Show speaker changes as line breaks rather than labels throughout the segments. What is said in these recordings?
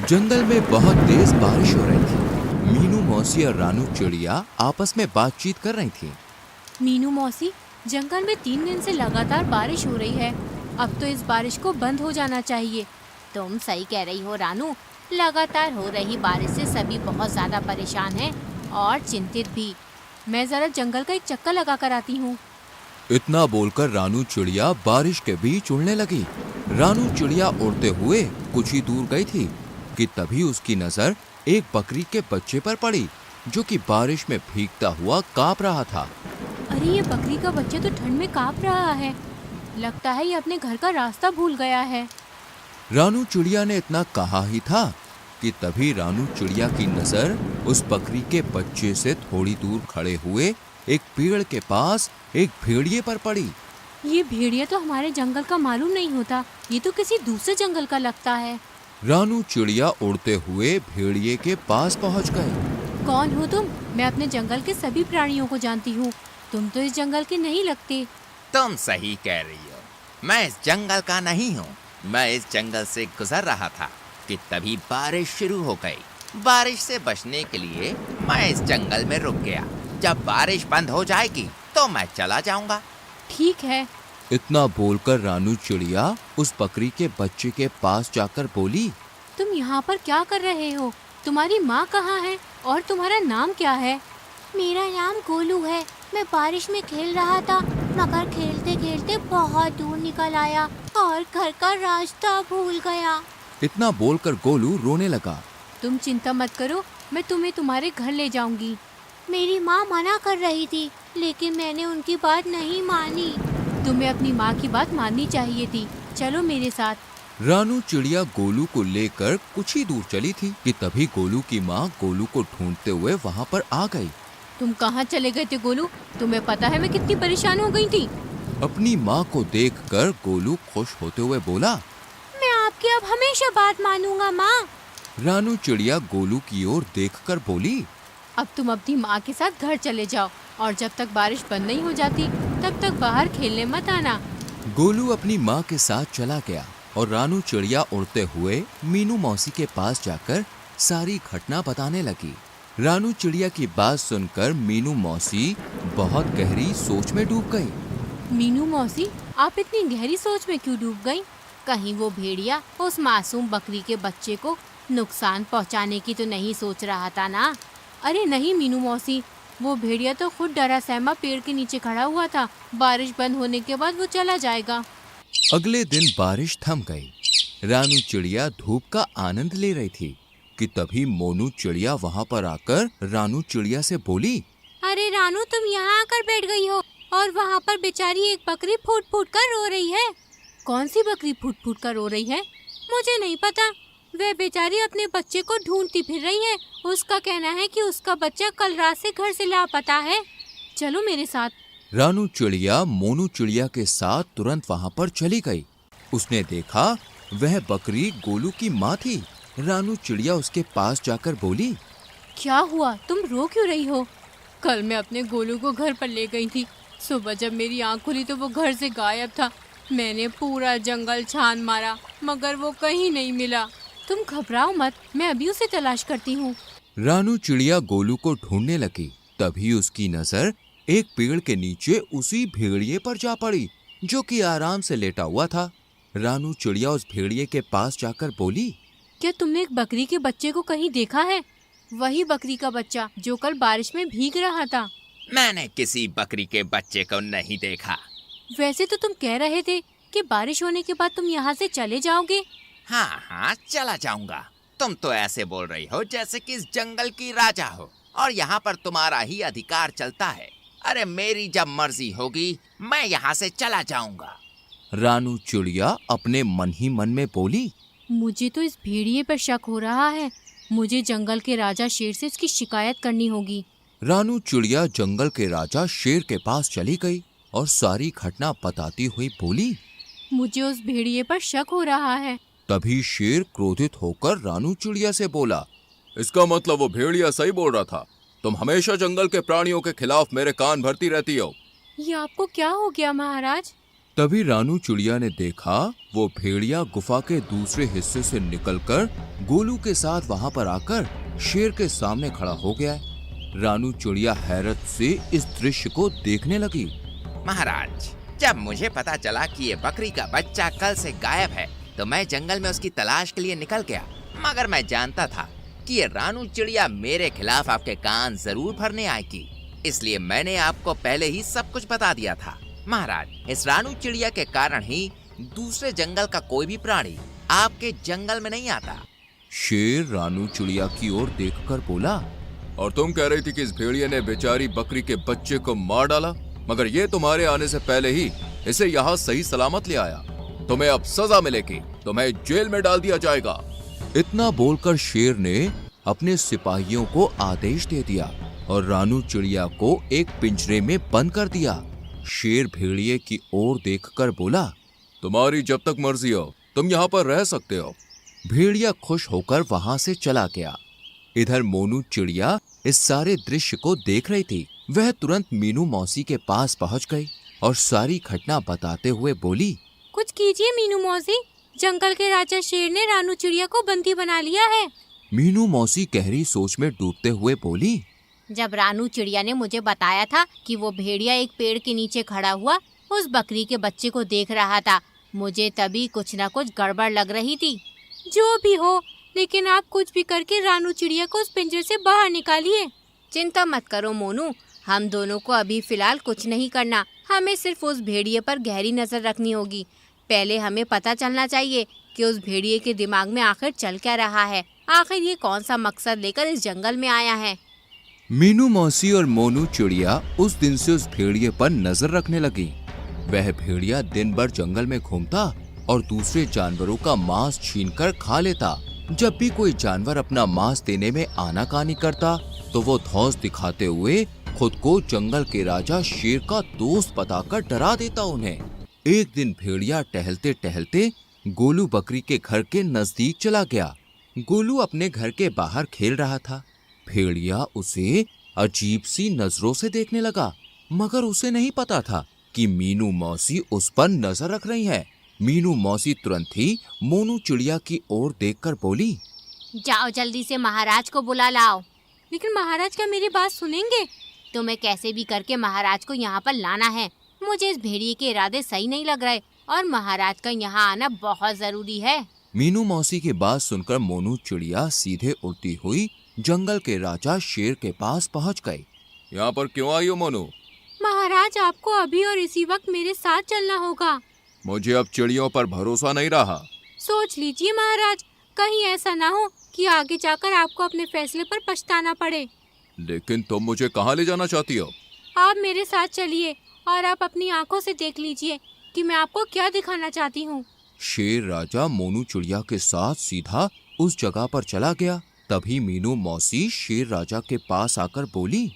जंगल में बहुत तेज बारिश हो रही थी। मीनू मौसी और रानू चिड़िया आपस में बातचीत कर रही थी।
मीनू मौसी, जंगल में 3 दिन से लगातार बारिश हो रही है। अब तो इस बारिश को बंद हो जाना चाहिए।
तुम सही कह रही हो रानू। लगातार हो रही बारिश से सभी बहुत ज्यादा परेशान हैं और चिंतित भी।
मैं जरा जंगल का एक चक्कर लगा कर आती हूँ।
इतना बोलकर रानू चिड़िया बारिश के बीच उड़ने लगी। रानू चिड़िया उड़ते हुए कुछ ही दूर गई थी कि तभी उसकी नजर एक बकरी के बच्चे पर पड़ी, जो कि बारिश में भीगता हुआ कांप रहा था।
अरे ये बकरी का बच्चा तो ठंड में कांप रहा है। लगता है ये अपने घर का रास्ता भूल गया है।
रानू चिड़िया ने इतना कहा ही था कि तभी रानू चिड़िया की नजर उस बकरी के बच्चे से थोड़ी दूर खड़े हुए एक पेड़ के पास एक भेड़िए पर पड़ी।
ये भेड़िया तो हमारे जंगल का मालूम नहीं होता, ये तो किसी दूसरे जंगल का लगता है।
रानू चिड़िया उड़ते हुए भेड़िए के पास पहुंच गए।
कौन हो तुम? मैं अपने जंगल के सभी प्राणियों को जानती हूँ। तुम तो इस जंगल के नहीं लगते।
तुम सही कह रही हो, मैं इस जंगल का नहीं हूँ। मैं इस जंगल से गुजर रहा था कि तभी बारिश शुरू हो गई। बारिश से बचने के लिए मैं इस जंगल में रुक गया। जब बारिश बंद हो जाएगी तो मैं चला जाऊंगा।
ठीक है।
इतना बोलकर रानू चिड़िया उस बकरी के बच्चे के पास जाकर बोली,
तुम यहाँ पर क्या कर रहे हो? तुम्हारी माँ कहाँ है और तुम्हारा नाम क्या है?
मेरा नाम गोलू है। मैं बारिश में खेल रहा था, मगर खेलते खेलते बहुत दूर निकल आया और घर का रास्ता भूल गया।
इतना बोलकर गोलू रोने लगा।
तुम चिंता मत करो, मैं तुम्हें तुम्हारे घर ले जाऊंगी।
मेरी माँ मना कर रही थी, लेकिन मैंने उनकी बात नहीं मानी।
तुम्हें अपनी माँ की बात माननी चाहिए थी। चलो मेरे साथ।
रानू चिड़िया गोलू को लेकर कुछ ही दूर चली थी कि तभी गोलू की माँ गोलू को ढूंढते हुए वहाँ पर आ गई।
तुम कहाँ चले गए थे गोलू? तुम्हें पता है मैं कितनी परेशान हो गई थी।
अपनी माँ को देखकर गोलू खुश होते हुए बोला,
मैं आपकी अब हमेशा बात मानूंगा माँ।
रानू चिड़िया गोलू की ओर देखकर बोली,
अब तुम अपनी माँ के साथ घर चले जाओ और जब तक बारिश बंद नहीं हो जाती तब तक बाहर खेलने मत आना।
गोलू अपनी माँ के साथ चला गया और रानू चिड़िया उड़ते हुए मीनू मौसी के पास जाकर सारी घटना बताने लगी। रानू चिड़िया की बात सुनकर मीनू मौसी बहुत गहरी सोच में डूब गई।
मीनू मौसी, आप इतनी गहरी सोच में क्यों डूब गईं?
कहीं वो भेड़िया उस मासूम बकरी के बच्चे को नुकसान पहुंचाने की तो नहीं सोच रहा था ना?
अरे नहीं मीनू मौसी, वो भेड़िया तो खुद डरा सहमा पेड़ के नीचे खड़ा हुआ था। बारिश बंद होने के बाद वो चला जाएगा।
अगले दिन बारिश थम गई। रानू चिड़िया धूप का आनंद ले रही थी कि तभी मोनू चिड़िया वहाँ पर आकर रानू चिड़िया से बोली,
अरे रानू, तुम यहाँ आकर बैठ गई हो और वहाँ पर बेचारी एक बकरी फूट फूट कर रो रही है।
कौन सी बकरी फूट फूट कर रो रही है?
मुझे नहीं पता। वह बेचारी अपने बच्चे को ढूंढती फिर रही है। उसका कहना है कि उसका बच्चा कल रात से घर से लापता है।
चलो मेरे साथ।
रानू चिड़िया मोनू चिड़िया के साथ तुरंत वहाँ पर चली गई। उसने देखा वह बकरी गोलू की माँ थी। रानू चिड़िया उसके पास जाकर बोली,
क्या हुआ? तुम रो क्यों रही हो? कल मैं अपने गोलू को घर पर ले गई थी। सुबह जब मेरी आँख खुली तो वो घर से गायब था। मैंने पूरा जंगल छान मारा मगर वो कहीं नहीं मिला। तुम घबराओ मत, मैं अभी उसे तलाश करती हूँ।
रानू चिड़िया गोलू को ढूंढने लगी। तभी उसकी नजर एक पेड़ के नीचे उसी भेड़िए पर जा पड़ी, जो कि आराम से लेटा हुआ था। रानू चिड़िया उस भेड़िए के पास जाकर बोली,
क्या तुमने एक बकरी के बच्चे को कहीं देखा है? वही बकरी का बच्चा जो कल बारिश में भीग रहा था।
मैंने किसी बकरी के बच्चे को नहीं देखा।
वैसे तो तुम कह रहे थे कि बारिश होने के बाद तुम यहाँ से चले जाओगे।
हाँ हाँ, चला जाऊंगा। तुम तो ऐसे बोल रही हो जैसे कि इस जंगल की राजा हो और यहाँ पर तुम्हारा ही अधिकार चलता है। अरे मेरी जब मर्जी होगी मैं यहाँ से चला जाऊंगा।
रानू चिड़िया अपने मन ही मन में बोली,
मुझे तो इस भेड़िए पर शक हो रहा है। मुझे जंगल के राजा शेर से इसकी शिकायत करनी होगी।
रानू चिड़िया जंगल के राजा शेर के पास चली गई और सारी घटना बताती हुई बोली,
मुझे उस भेड़िए पर शक हो रहा है।
तभी शेर क्रोधित होकर रानू चिड़िया से बोला, इसका मतलब वो भेड़िया सही बोल रहा था। तुम हमेशा जंगल के प्राणियों के खिलाफ मेरे कान भरती रहती हो।
ये आपको क्या हो गया महाराज?
तभी रानू चिड़िया ने देखा वो भेड़िया गुफा के दूसरे हिस्से से निकलकर गोलू के साथ वहां पर आकर शेर के सामने खड़ा हो गया है। रानू चिड़िया हैरत से इस दृश्य को देखने लगी।
महाराज, जब मुझे पता चला कि ये बकरी का बच्चा कल से गायब है तो मैं जंगल में उसकी तलाश के लिए निकल गया, मगर मैं जानता था कि ये रानू चिड़िया मेरे खिलाफ आपके कान जरूर भरने आएगी, इसलिए मैंने आपको पहले ही सब कुछ बता दिया था। महाराज, इस रानू चिड़िया के कारण ही दूसरे जंगल का कोई भी प्राणी आपके जंगल में नहीं आता।
शेर रानू चिड़िया की ओर देखकर बोला, और तुम कह रही थी कि इस भेड़िए ने बेचारी बकरी के बच्चे को मार डाला, मगर ये तुम्हारे आने से पहले ही इसे यहाँ सही सलामत ले आया। तुम्हें अब सजा मिलेगी, तुम्हें जेल में डाल दिया जाएगा। इतना बोलकर शेर ने अपने सिपाहियों को आदेश दे दिया और रानू चिड़िया को एक पिंजरे में बंद कर दिया। शेर भेड़िए की ओर देखकर बोला, तुम्हारी जब तक मर्जी हो तुम यहाँ पर रह सकते हो। भेड़िया खुश होकर वहां से चला गया। इधर मोनू चिड़िया इस सारे दृश्य को देख रही थी। वह तुरंत मीनू मौसी के पास पहुंच गई और सारी घटना बताते हुए बोली,
कुछ कीजिए मीनू मौसी, जंगल के राजा शेर ने रानू चिड़िया को बंदी बना लिया है।
मीनू मौसी गहरी सोच में डूबते हुए बोली,
जब रानू चिड़िया ने मुझे बताया था कि वो भेड़िया एक पेड़ के नीचे खड़ा हुआ उस बकरी के बच्चे को देख रहा था, मुझे तभी कुछ न कुछ गड़बड़ लग रही थी।
जो भी हो, लेकिन आप कुछ भी करके रानू चिड़िया को उस पिंजरे से बाहर निकालिए।
चिंता मत करो मोनू, हम दोनों को अभी फिलहाल कुछ नहीं करना, हमें सिर्फ उस भेड़िए पर गहरी नजर रखनी होगी। पहले हमें पता चलना चाहिए कि उस भेड़िए के दिमाग में आखिर चल क्या रहा है, आखिर ये कौन सा मकसद लेकर इस जंगल में आया है।
मीनू मौसी और मोनू चिड़िया उस दिन से उस भेड़िए पर नजर रखने लगी। वह भेड़िया दिन भर जंगल में घूमता और दूसरे जानवरों का मांस छीनकर खा लेता। जब भी कोई जानवर अपना मांस देने में आनाकानी करता तो वो धौंस दिखाते हुए खुद को जंगल के राजा शेर का दोस्त बताकर डरा देता उन्हें। एक दिन भेड़िया टहलते टहलते गोलू बकरी के घर के नजदीक चला गया। गोलू अपने घर के बाहर खेल रहा था। भेड़िया उसे अजीब सी नजरों से देखने लगा, मगर उसे नहीं पता था कि मीनू मौसी उस पर नजर रख रही है। मीनू मौसी तुरंत ही मोनू चिड़िया की ओर देखकर बोली,
जाओ जल्दी से महाराज को बुला लाओ।
लेकिन महाराज क्या मेरी बात सुनेंगे?
तुम्हें कैसे भी करके महाराज को यहाँ पर लाना है। मुझे इस भेड़िए के इरादे सही नहीं लग रहे और महाराज का यहाँ आना बहुत जरूरी है।
मीनू मौसी की बात सुनकर मोनू चिड़िया सीधे उड़ती हुई जंगल के राजा शेर के पास पहुँच गई। यहाँ पर क्यों आई हो मोनू?
महाराज, आपको अभी और इसी वक्त मेरे साथ चलना होगा।
मुझे अब चिड़ियों पर भरोसा नहीं रहा।
सोच लीजिए महाराज, कहीं ऐसा ना हो कि आगे जाकर आपको अपने फैसले पर पछताना पड़े।
लेकिन तुम मुझे कहाँ ले जाना चाहती हो?
आप मेरे साथ चलिए और आप अपनी आंखों से देख लीजिए कि मैं आपको क्या दिखाना चाहती हूँ।
शेर राजा मोनू चिड़िया के साथ सीधा उस जगह पर चला गया। तभी मीनू मौसी शेर राजा के पास आकर बोली,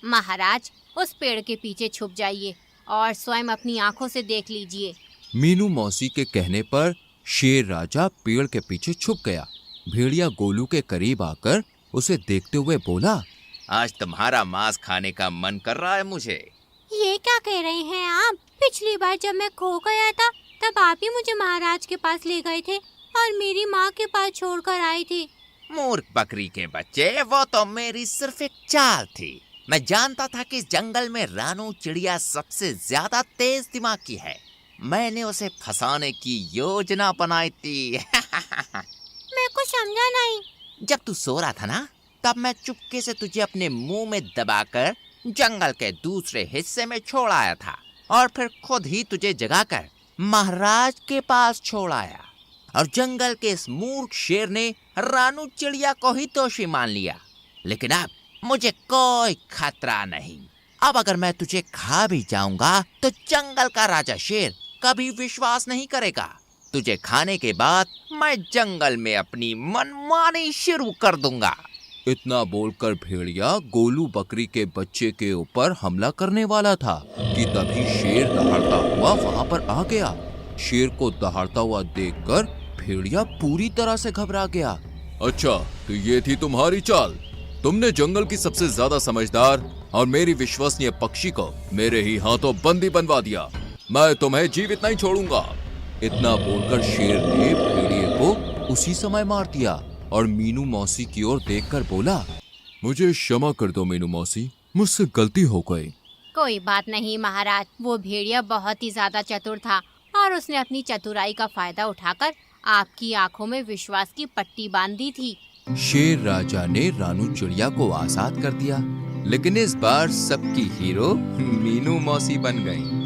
महाराज, उस पेड़ के पीछे छुप जाइए और स्वयं अपनी आंखों से देख लीजिए।
मीनू मौसी के कहने पर शेर राजा पेड़ के पीछे छुप गया। भेड़िया गोलू के करीब आकर उसे देखते हुए बोला,
आज तुम्हारा मांस खाने का मन कर रहा है मुझे।
ये क्या कह रहे हैं आप? पिछली बार जब मैं खो गया था तब आप ही मुझे महाराज के पास ले गए थे और मेरी माँ के पास छोड़कर आए थे।
मूर्ख बकरी के बच्चे, वो तो मेरी सिर्फ एक चाल थी। मैं जानता था कि इस जंगल में रानू चिड़िया सबसे ज्यादा तेज दिमाग की है। मैंने उसे फंसाने की योजना बनाई थी।
मैं कुछ समझा नहीं।
जब तू सो रहा था ना, तब मैं चुपके से तुझे अपने मुंह में दबाकर जंगल के दूसरे हिस्से में छोड़ आया था और फिर खुद ही तुझे जगाकर महाराज के पास छोड़ आया। और जंगल के इस मूर्ख शेर ने रानू चिड़िया को ही दोषी मान लिया। लेकिन अब मुझे कोई खतरा नहीं। अब अगर मैं तुझे खा भी जाऊंगा तो जंगल का राजा शेर कभी विश्वास नहीं करेगा। तुझे खाने के बाद मैं जंगल में अपनी मनमानी शुरू कर दूंगा।
इतना बोलकर भेड़िया गोलू बकरी के बच्चे के ऊपर हमला करने वाला था कि तभी शेर दहाड़ता हुआ वहां पर आ गया। शेर को दहाड़ता हुआ देखकर भेड़िया पूरी तरह से घबरा गया। अच्छा, तो ये थी तुम्हारी चाल? तुमने जंगल की सबसे ज्यादा समझदार और मेरी विश्वसनीय पक्षी को मेरे ही हाथों बंदी बनवा दिया। मैं तुम्हें जीवित नहीं छोड़ूंगा। इतना बोलकर शेर ने भेड़िए को उसी समय मार दिया और मीनू मौसी की ओर देखकर बोला, मुझे क्षमा कर दो मीनू मौसी, मुझसे गलती हो गई।
कोई बात नहीं महाराज, वो भेड़िया बहुत ही ज्यादा चतुर था और उसने अपनी चतुराई का फायदा उठाकर आपकी आंखों में विश्वास की पट्टी बांध दी थी।
शेर राजा ने रानू चिड़िया को आजाद कर दिया, लेकिन इस बार सबकी हीरो मीनू मौसी बन गई।